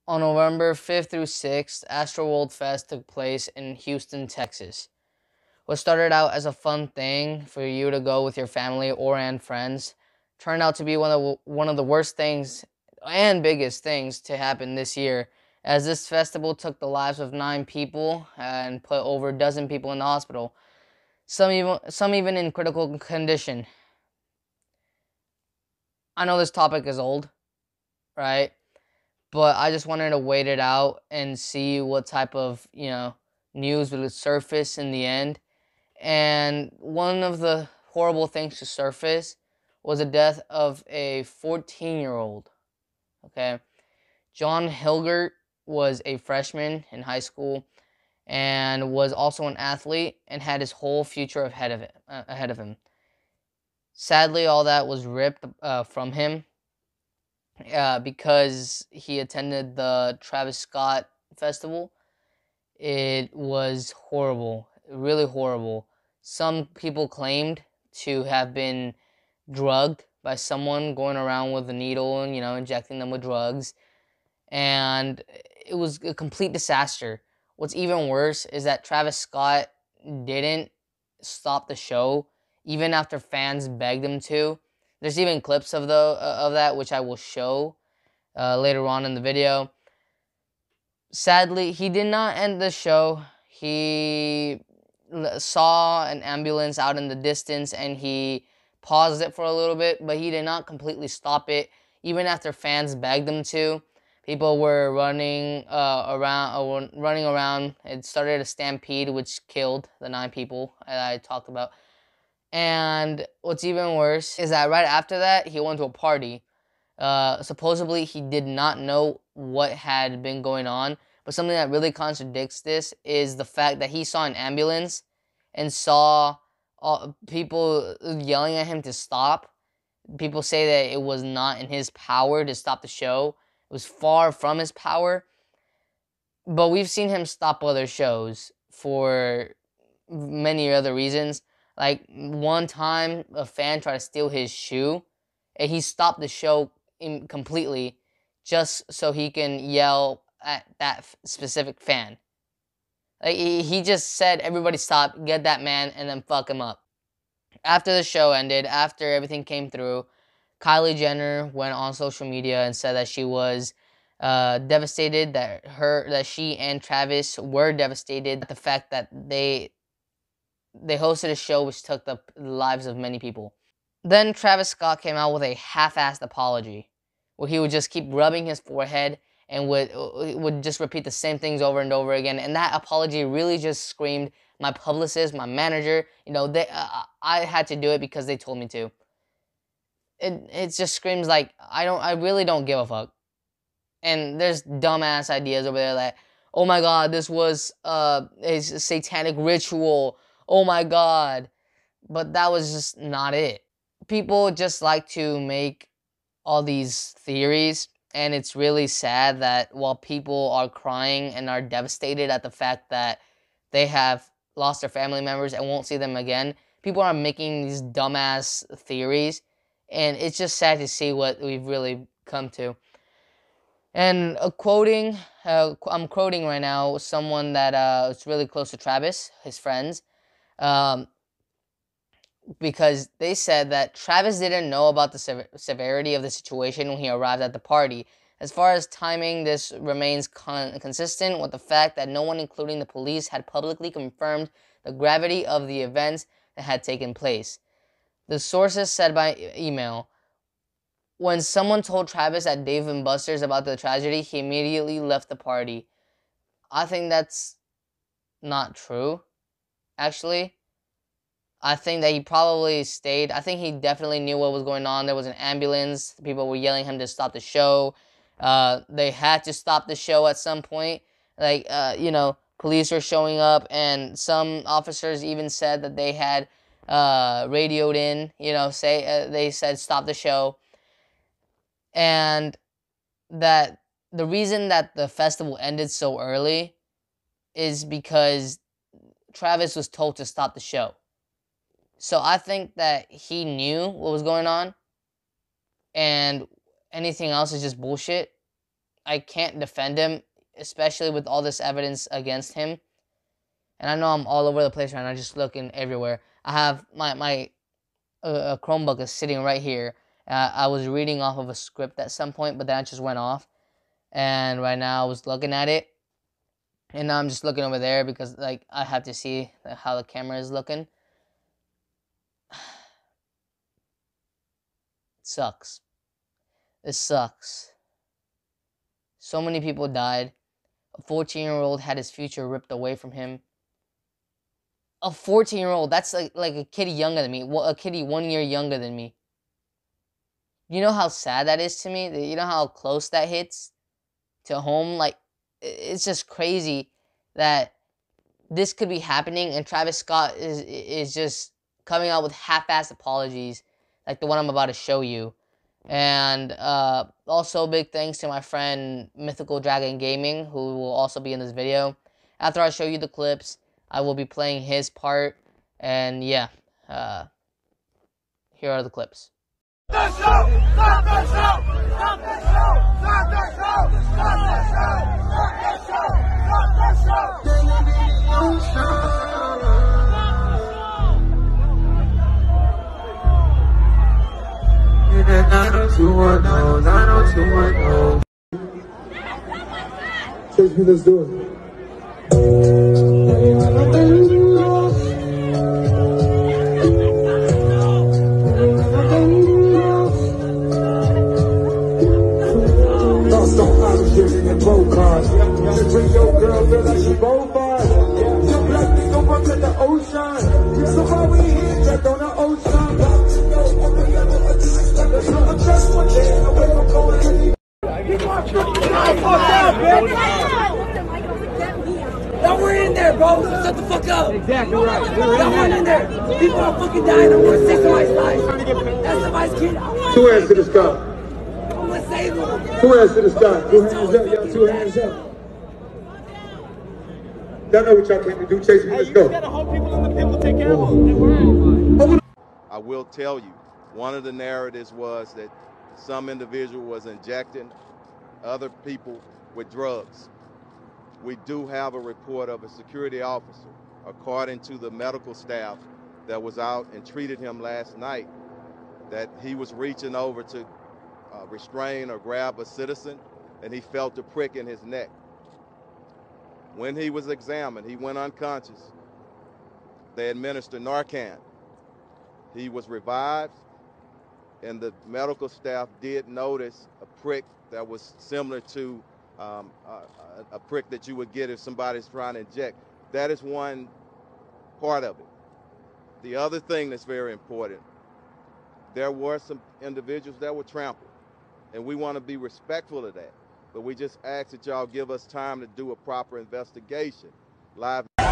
On November 5th through 6th, Astroworld Fest took place in Houston, Texas. What started out as a fun thing for you to go with your family or and friends turned out to be one of the worst things and biggest things to happen this year, as this festival took the lives of 9 people and put over a dozen people in the hospital, some even in critical condition. I know this topic is old, right? But I just wanted to wait it out and see what type of, news would surface in the end. And one of the horrible things to surface was the death of a 14-year-old. Okay. John Hilgert was a freshman in high school and was also an athlete and had his whole future ahead of him. Sadly, all that was ripped from him because he attended the Travis Scott festival. It was horrible, really horrible. Some people claimed to have been drugged by someone going around with a needle and, injecting them with drugs. And it was a complete disaster. What's even worse is that Travis Scott didn't stop the show, even after fans begged him to. There's even clips of that, which I will show later on in the video. Sadly, he did not end the show. He saw an ambulance out in the distance and he paused it for a little bit, but he did not completely stop it. Even after fans begged him to, people were running around. It started a stampede, which killed the 9 people I talked about. And what's even worse is that right after that, he went to a party. Supposedly, he did not know what had been going on. But something that really contradicts this is the fact that he saw an ambulance and saw people yelling at him to stop. People say that it was not in his power to stop the show. It was far from his power. But we've seen him stop other shows for many other reasons. Like one time, a fan tried to steal his shoe, and he stopped the show completely just so he can yell at that specific fan. Like he just said, "Everybody stop, get that man, and then fuck him up." After the show ended, after everything came through, Kylie Jenner went on social media and said that she was devastated, that she and Travis were devastated at the fact that they hosted a show which took the lives of many people. Then Travis Scott came out with a half-assed apology, where he would just keep rubbing his forehead and would just repeat the same things over and over again. And that apology really just screamed, my publicist, my manager, I had to do it because they told me to. It just screams like I really don't give a fuck. And there's dumbass ideas over there like, oh my god, this was a satanic ritual. Oh my god. But that was just not it. People just like to make all these theories, and it's really sad that while people are crying and are devastated at the fact that they have lost their family members and won't see them again, people are making these dumbass theories, and it's just sad to see what we've really come to. And I'm quoting right now someone that is really close to Travis, his friends, because they said that Travis didn't know about the severity of the situation when he arrived at the party. As far as timing, this remains consistent with the fact that no one, including the police, had publicly confirmed the gravity of the events that had taken place. The sources said by email, when someone told Travis at Dave & Buster's about the tragedy, he immediately left the party. I think that's not true, actually. I think that he probably stayed. I think he definitely knew what was going on. There was an ambulance. People were yelling at him to stop the show. They had to stop the show at some point. Like, police were showing up, and some officers even said that they had radioed in, they said stop the show. And that the reason that the festival ended so early is because Travis was told to stop the show. So I think that he knew what was going on, and anything else is just bullshit. I can't defend him, especially with all this evidence against him. And I know I'm all over the place right now, just looking everywhere. I have my Chromebook is sitting right here. I was reading off of a script at some point, but then I just went off. And right now I was looking at it. And now I'm just looking over there because like I have to see how the camera is looking. It sucks. This sucks. So many people died. A 14-year-old had his future ripped away from him. A 14-year-old, that's like a kid younger than me. A kid 1 year younger than me. You know how sad that is to me? You know how close that hits to home? Like, it's just crazy that this could be happening, and Travis Scott is just coming out with half-assed apologies, like the one I'm about to show you. And also big thanks to my friend Mythical Dragon Gaming, who will also be in this video. After I show you the clips, I will be playing his part, and yeah, here are the clips. Stop the show! Stop the show! Stop the show! Stop the show! Stop the show! Stop the show! Chase me, let's do it. Bring your girl, feel like she bonfire. Your black nigga run to the ocean. So why we here, Jack on the ocean? I'm just one day away from going any. Y'all were in there, bro. Shut the fuck up. Exactly right. Y'all weren't in there. People are fucking dying. I'm gonna save somebody's life. That's somebody's kid. Two hands to the sky. I'm gonna save them. Two hands to the sky. Two hands up, y'all. Two hands up. Y'all know what y'all came to do. Chase me, let's go. I will tell you, one of the narratives was that some individual was injecting other people with drugs. We do have a report of a security officer, according to the medical staff that was out and treated him last night, that he was reaching over to restrain or grab a citizen, and he felt a prick in his neck. When he was examined, he went unconscious. They administered Narcan. He was revived, and the medical staff did notice a prick that was similar to a prick that you would get if somebody's trying to inject. That is one part of it. The other thing that's very important, there were some individuals that were trampled, and we want to be respectful of that. But we just ask that y'all give us time to do a proper investigation. Live. Hey,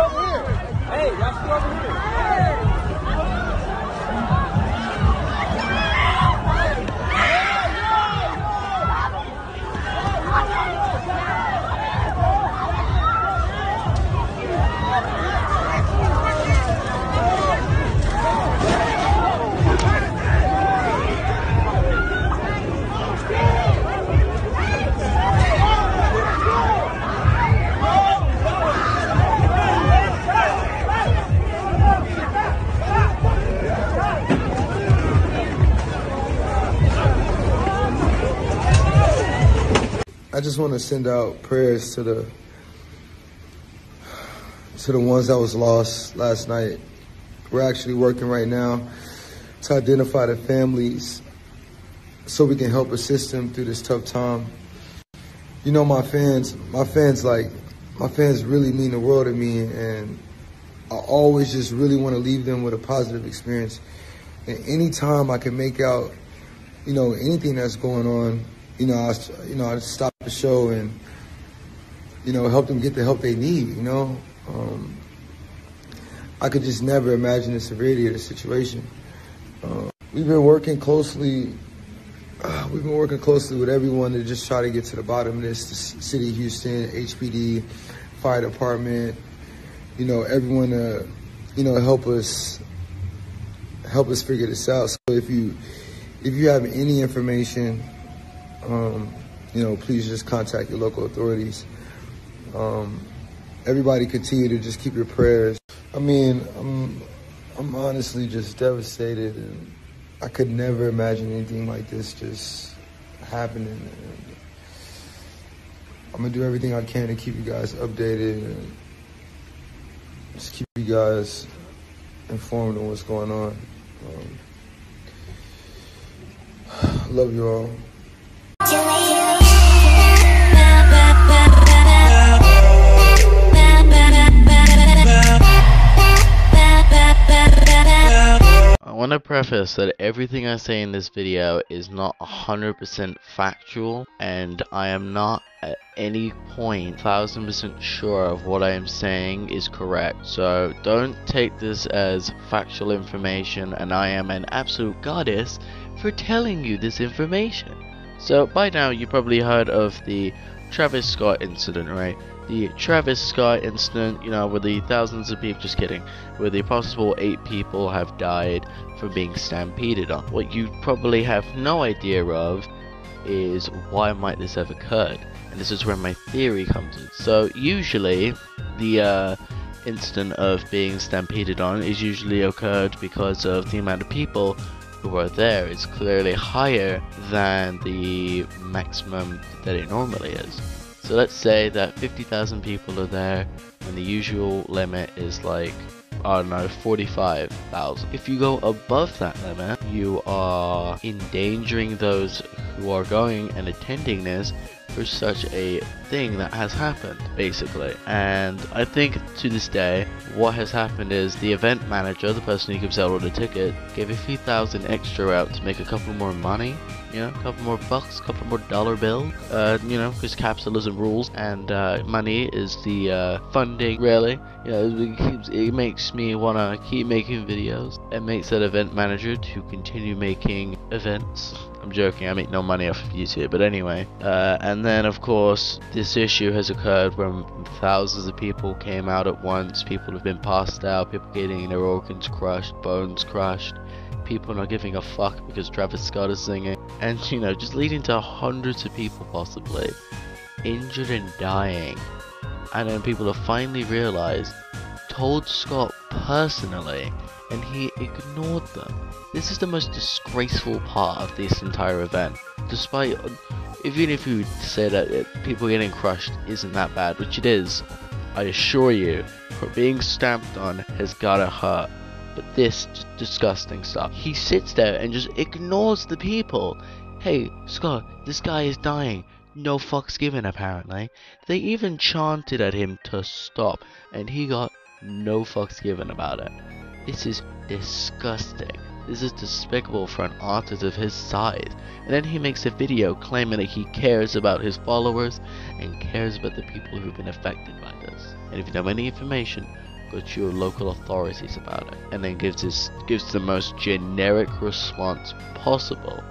over here. Hey, y'all sit over here. I just want to send out prayers to the ones that was lost last night. We're actually working right now to identify the families so we can help assist them through this tough time. You know, my fans really mean the world to me, and I always just really want to leave them with a positive experience. And anytime I can make out, you know, anything that's going on, I stop the show and, help them get the help they need, I could just never imagine the severity of the situation. We've been working closely with everyone to just try to get to the bottom of this. The City of Houston, HPD, Fire Department, everyone to, help us figure this out. So if if you have any information, please just contact your local authorities. Everybody continue to just keep your prayers. I mean, I'm honestly just devastated, and I could never imagine anything like this just happening. And I'm gonna do everything I can to keep you guys updated and just keep you guys informed on what's going on. Love you all. I want to preface that everything I say in this video is not 100% factual, and I am not at any point 1000% sure of what I am saying is correct. So don't take this as factual information and I am an absolute goddess for telling you this information. So by now you probably heard of the Travis Scott incident, right? The Travis Scott incident, where the thousands of people, just kidding, where the possible 8 people have died from being stampeded on. What you probably have no idea of is why might this have occurred, and this is where my theory comes in. So usually the incident of being stampeded on is usually occurred because of the amount of people who are there is clearly higher than the maximum that it normally is. So let's say that 50,000 people are there and the usual limit is like, I don't know, 45,000. If you go above that limit, you are endangering those who are going and attending this for such a thing that has happened, basically. And I think to this day, what has happened is the event manager, the person who gives out all the ticket, gave a few thousand extra out to make a couple more money, a couple more bucks, a couple more dollar bills, because capitalism rules, and money is the funding, really. It makes me want to keep making videos. It makes that event manager to continue making events. I'm joking, I make no money off of YouTube, but anyway. And then, of course, this issue has occurred when thousands of people came out at once. People have been passed out, people getting their organs crushed, bones crushed, people not giving a fuck because Travis Scott is singing, and just leading to hundreds of people possibly injured and dying. And then people have finally realized, told Scott personally, and he ignored them. This is the most disgraceful part of this entire event. Despite, even if you say that people getting crushed isn't that bad, which it is, I assure you, being stamped on has gotta hurt. But this just disgusting stuff. He sits there and just ignores the people. Hey, Scott, this guy is dying. No fucks given, apparently. They even chanted at him to stop, and he got no fucks given about it. This is disgusting. This is despicable for an artist of his size. And then he makes a video claiming that he cares about his followers and cares about the people who've been affected by this. And if you know any information, go to your local authorities about it. And then gives the most generic response possible.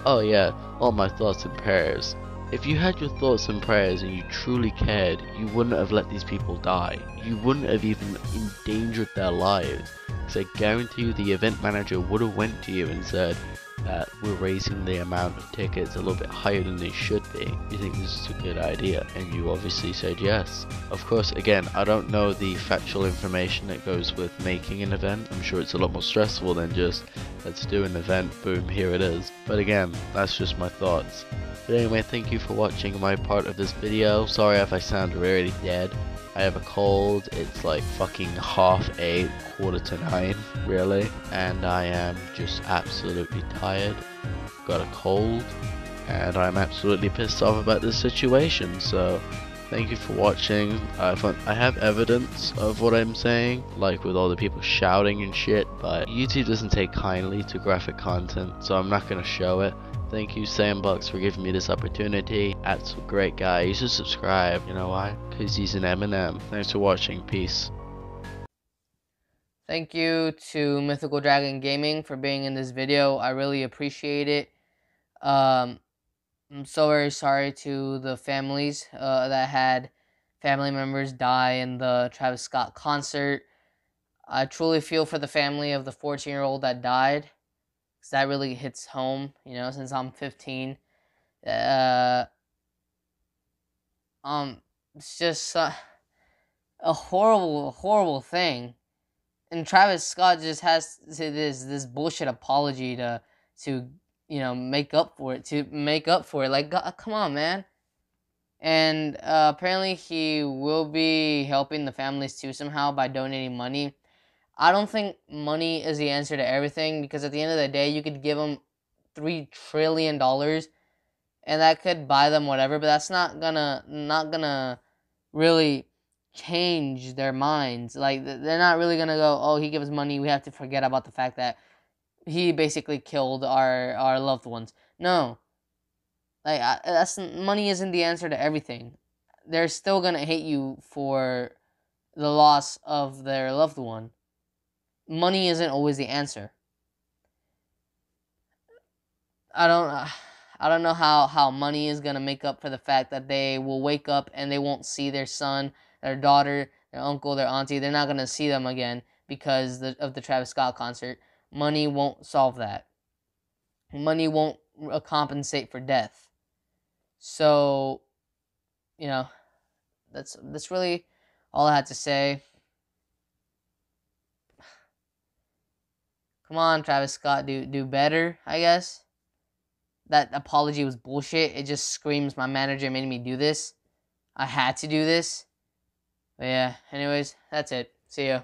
Oh yeah, all my thoughts and prayers. If you had your thoughts and prayers and you truly cared, you wouldn't have let these people die. You wouldn't have even endangered their lives. Because I guarantee you the event manager would have went to you and said that we're raising the amount of tickets a little bit higher than they should be. You think this is a good idea? And you obviously said yes. Of course, again, I don't know the factual information that goes with making an event. I'm sure it's a lot more stressful than just, let's do an event, boom, here it is. But again, that's just my thoughts. But anyway, thank you for watching my part of this video. Sorry if I sound really dead. I have a cold. It's like fucking 8:30, 8:45, really. And I am just absolutely tired. Got a cold. And I'm absolutely pissed off about this situation. So, thank you for watching. I have evidence of what I'm saying, like with all the people shouting and shit. But YouTube doesn't take kindly to graphic content, so I'm not going to show it. Thank you, Sandbox, for giving me this opportunity. That's a great guy. You should subscribe. You know why? Because he's an M&M. Thanks for watching. Peace. Thank you to Mythical Dragon Gaming for being in this video. I really appreciate it. I'm so very sorry to the families that had family members die in the Travis Scott concert. I truly feel for the family of the 14-year-old that died. because that really hits home, you know, since I'm 15. Uh, it's just a horrible, horrible thing. And Travis Scott just has to this bullshit apology to make up for it. Like, God, come on, man. And apparently he will be helping the families too somehow by donating money. I don't think money is the answer to everything, because at the end of the day, you could give them $3 trillion, and that could buy them whatever, but that's not gonna really change their minds. Like, they're not really gonna go, oh, he gives money, we have to forget about the fact that he basically killed our loved ones. No, like, that's money isn't the answer to everything. They're still gonna hate you for the loss of their loved one. Money isn't always the answer. I don't I don't know how money is gonna make up for the fact that they will wake up and they won't see their son, their daughter, their uncle, their auntie. They're not gonna see them again because of the Travis Scott concert. Money won't solve that. Money won't compensate for death. So, you know, that's really all I had to say. Come on, Travis Scott, do better, I guess. That apology was bullshit. It just screams my manager made me do this. I had to do this. But yeah, anyways, that's it. See ya.